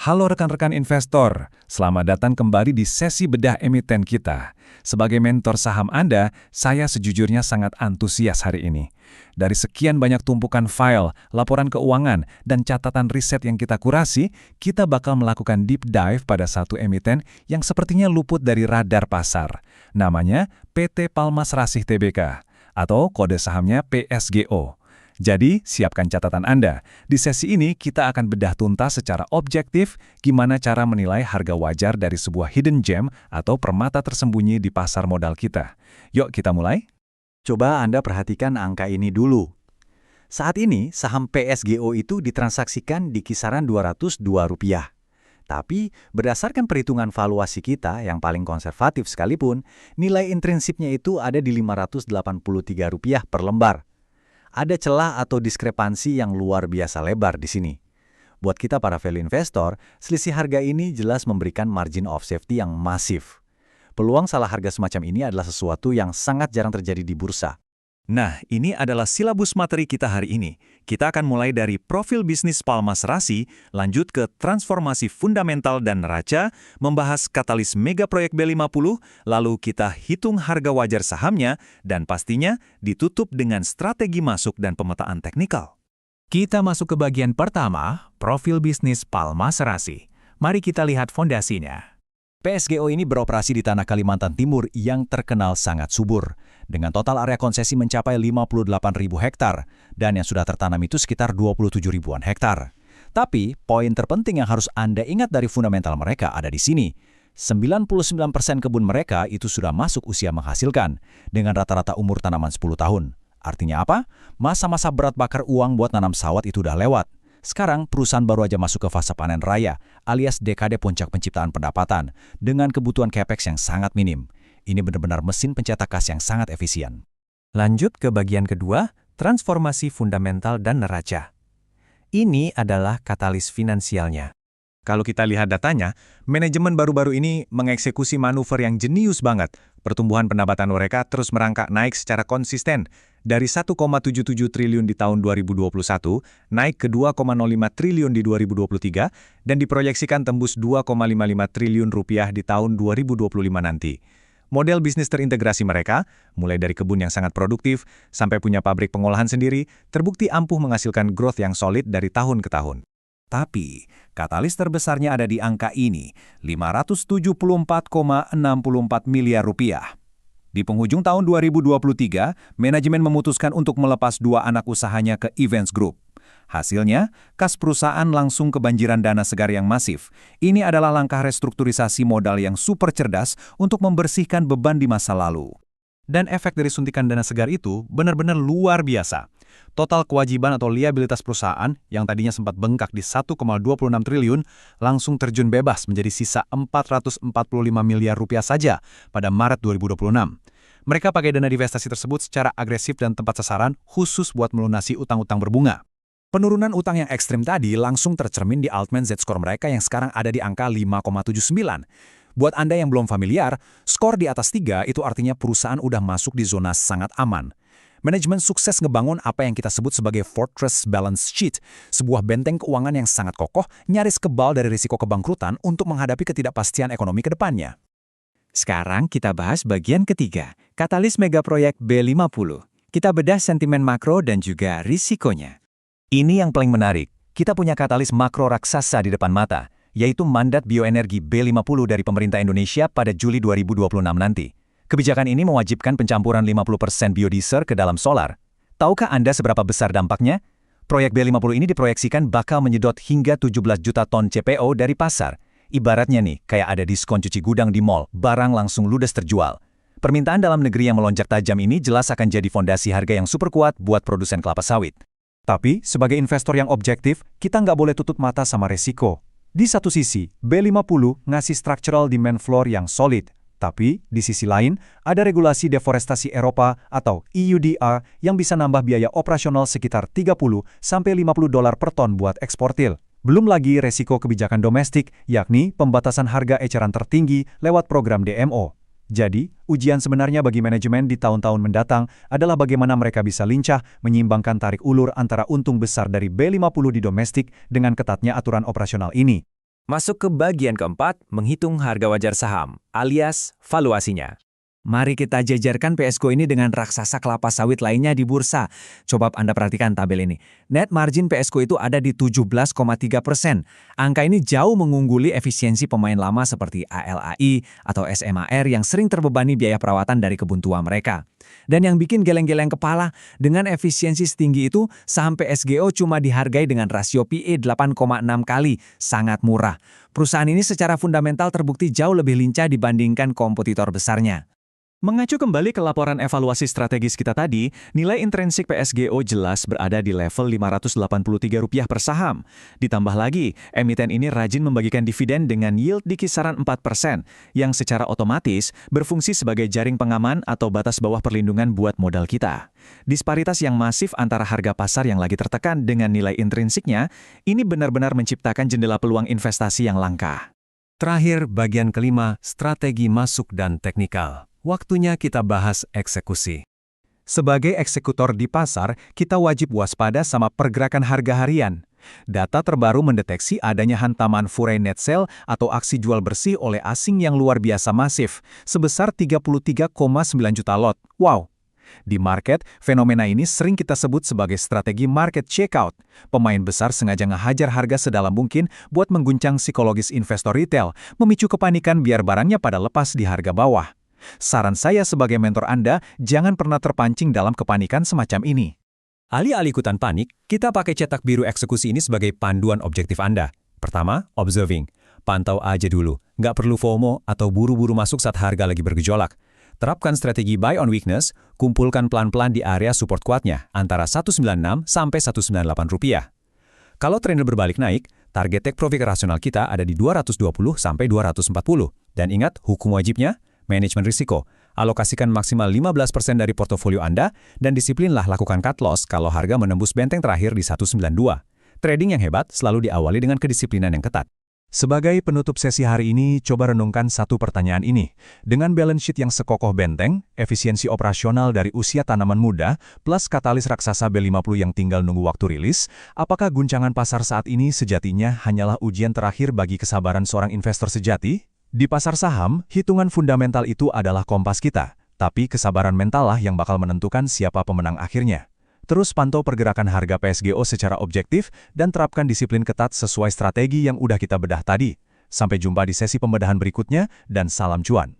Halo rekan-rekan investor, selamat datang kembali di sesi bedah emiten kita. Sebagai mentor saham Anda, saya sejujurnya sangat antusias hari ini. Dari sekian banyak tumpukan file, laporan keuangan, dan catatan riset yang kita kurasi, kita bakal melakukan deep dive pada satu emiten yang sepertinya luput dari radar pasar. Namanya PT Palmas Rasih Tbk, atau kode sahamnya PSGO. Jadi, siapkan catatan Anda. Di sesi ini, kita akan bedah tuntas secara objektif gimana cara menilai harga wajar dari sebuah hidden gem atau permata tersembunyi di pasar modal kita. Yuk kita mulai. Coba Anda perhatikan angka ini dulu. Saat ini, saham PSGO itu ditransaksikan di kisaran Rp202. Tapi, berdasarkan perhitungan valuasi kita yang paling konservatif sekalipun, nilai intrinsiknya itu ada di Rp583 per lembar. Ada celah atau diskrepansi yang luar biasa lebar di sini. Buat kita para value investor, selisih harga ini jelas memberikan margin of safety yang masif. Peluang salah harga semacam ini adalah sesuatu yang sangat jarang terjadi di bursa. Nah, ini adalah silabus materi kita hari ini. Kita akan mulai dari profil bisnis Palmas Rasih, lanjut ke transformasi fundamental dan neraca, membahas katalis mega proyek B50, lalu kita hitung harga wajar sahamnya, dan pastinya ditutup dengan strategi masuk dan pemetaan teknikal. Kita masuk ke bagian pertama, profil bisnis Palmas Rasih. Mari kita lihat fondasinya. PSGO ini beroperasi di tanah Kalimantan Timur yang terkenal sangat subur, dengan total area konsesi mencapai 58.000 hektar, dan yang sudah tertanam itu sekitar 27 ribuan hektar. Tapi, poin terpenting yang harus Anda ingat dari fundamental mereka ada di sini. 99% kebun mereka itu sudah masuk usia menghasilkan, dengan rata-rata umur tanaman 10 tahun. Artinya apa? Masa-masa berat bakar uang buat nanam sawat itu udah lewat. Sekarang, perusahaan baru aja masuk ke fase panen raya, alias dekade puncak penciptaan pendapatan, dengan kebutuhan capex yang sangat minim. Ini benar-benar mesin pencetak kas yang sangat efisien. Lanjut ke bagian kedua, transformasi fundamental dan neraca. Ini adalah katalis finansialnya. Kalau kita lihat datanya, manajemen baru-baru ini mengeksekusi manuver yang jenius banget. Pertumbuhan pendapatan mereka terus merangkak naik secara konsisten. Dari 1,77 triliun di tahun 2021, naik ke 2,05 triliun di 2023, dan diproyeksikan tembus 2,55 triliun rupiah di tahun 2025 nanti. Model bisnis terintegrasi mereka, mulai dari kebun yang sangat produktif, sampai punya pabrik pengolahan sendiri, terbukti ampuh menghasilkan growth yang solid dari tahun ke tahun. Tapi, katalis terbesarnya ada di angka ini, 574,64 miliar rupiah. Di penghujung tahun 2023, manajemen memutuskan untuk melepas dua anak usahanya ke Events Group. Hasilnya, kas perusahaan langsung kebanjiran dana segar yang masif. Ini adalah langkah restrukturisasi modal yang super cerdas untuk membersihkan beban di masa lalu. Dan efek dari suntikan dana segar itu benar-benar luar biasa. Total kewajiban atau liabilitas perusahaan yang tadinya sempat bengkak di 1,26 triliun langsung terjun bebas menjadi sisa 445 miliar rupiah saja pada Maret 2026. Mereka pakai dana divestasi tersebut secara agresif dan tepat sasaran khusus buat melunasi utang-utang berbunga. Penurunan utang yang ekstrim tadi langsung tercermin di Altman Z-score mereka yang sekarang ada di angka 5,79. Buat Anda yang belum familiar, skor di atas 3 itu artinya perusahaan udah masuk di zona sangat aman. Manajemen sukses ngebangun apa yang kita sebut sebagai Fortress Balance Sheet, sebuah benteng keuangan yang sangat kokoh, nyaris kebal dari risiko kebangkrutan untuk menghadapi ketidakpastian ekonomi ke depannya. Sekarang kita bahas bagian ketiga, katalis megaproyek B50. Kita bedah sentimen makro dan juga risikonya. Ini yang paling menarik, kita punya katalis makro raksasa di depan mata, yaitu mandat bioenergi B50 dari pemerintah Indonesia pada Juli 2026 nanti. Kebijakan ini mewajibkan pencampuran 50% biodiesel ke dalam solar. Tahukah Anda seberapa besar dampaknya? Proyek B50 ini diproyeksikan bakal menyedot hingga 17 juta ton CPO dari pasar. Ibaratnya nih, kayak ada diskon cuci gudang di mall, barang langsung ludes terjual. Permintaan dalam negeri yang melonjak tajam ini jelas akan jadi fondasi harga yang super kuat buat produsen kelapa sawit. Tapi, sebagai investor yang objektif, kita nggak boleh tutup mata sama resiko. Di satu sisi, B50 ngasih structural demand floor yang solid. Tapi, di sisi lain, ada regulasi deforestasi Eropa atau EUDR yang bisa nambah biaya operasional sekitar $30–50 per ton buat eksportil. Belum lagi resiko kebijakan domestik, yakni pembatasan harga eceran tertinggi lewat program DMO. Jadi, ujian sebenarnya bagi manajemen di tahun-tahun mendatang adalah bagaimana mereka bisa lincah menyeimbangkan tarik ulur antara untung besar dari B50 di domestik dengan ketatnya aturan operasional ini. Masuk ke bagian keempat, menghitung harga wajar saham, alias valuasinya. Mari kita jajarkan PSGO ini dengan raksasa kelapa sawit lainnya di bursa. Coba Anda perhatikan tabel ini. Net margin PSGO itu ada di 17,3%. Angka ini jauh mengungguli efisiensi pemain lama seperti ALAI atau SMAR yang sering terbebani biaya perawatan dari kebun tua mereka. Dan yang bikin geleng-geleng kepala, dengan efisiensi setinggi itu, saham PSGO cuma dihargai dengan rasio PE 8,6 kali, sangat murah. Perusahaan ini secara fundamental terbukti jauh lebih lincah dibandingkan kompetitor besarnya. Mengacu kembali ke laporan evaluasi strategis kita tadi, nilai intrinsik PSGO jelas berada di level Rp583 per saham. Ditambah lagi, emiten ini rajin membagikan dividen dengan yield di kisaran 4%, yang secara otomatis berfungsi sebagai jaring pengaman atau batas bawah perlindungan buat modal kita. Disparitas yang masif antara harga pasar yang lagi tertekan dengan nilai intrinsiknya, ini benar-benar menciptakan jendela peluang investasi yang langka. Terakhir, bagian kelima, strategi masuk dan teknikal. Waktunya kita bahas eksekusi. Sebagai eksekutor di pasar, kita wajib waspada sama pergerakan harga harian. Data terbaru mendeteksi adanya hantaman Furey net sell atau aksi jual bersih oleh asing yang luar biasa masif, sebesar 33,9 juta lot. Wow! Di market, fenomena ini sering kita sebut sebagai strategi market checkout. Pemain besar sengaja ngehajar harga sedalam mungkin buat mengguncang psikologis investor retail, memicu kepanikan biar barangnya pada lepas di harga bawah. Saran saya sebagai mentor Anda, jangan pernah terpancing dalam kepanikan semacam ini. Alih-alih ikutan panik, kita pakai cetak biru eksekusi ini sebagai panduan objektif Anda. Pertama, observing. Pantau aja dulu, nggak perlu FOMO atau buru-buru masuk saat harga lagi bergejolak. Terapkan strategi buy on weakness, kumpulkan pelan-pelan di area support kuatnya, antara 196 sampai 198 rupiah. Kalau tren berbalik naik, target take profit rasional kita ada di 220 sampai 240. Dan ingat, hukum wajibnya, manajemen risiko, alokasikan maksimal 15% dari portofolio Anda, dan disiplinlah lakukan cut loss kalau harga menembus benteng terakhir di 192. Trading yang hebat selalu diawali dengan kedisiplinan yang ketat. Sebagai penutup sesi hari ini, coba renungkan satu pertanyaan ini. Dengan balance sheet yang sekokoh benteng, efisiensi operasional dari usia tanaman muda, plus katalis raksasa B50 yang tinggal nunggu waktu rilis, apakah guncangan pasar saat ini sejatinya hanyalah ujian terakhir bagi kesabaran seorang investor sejati? Di pasar saham, hitungan fundamental itu adalah kompas kita, tapi kesabaran mental lah yang bakal menentukan siapa pemenang akhirnya. Terus pantau pergerakan harga PSGO secara objektif dan terapkan disiplin ketat sesuai strategi yang udah kita bedah tadi. Sampai jumpa di sesi pembedahan berikutnya dan salam cuan.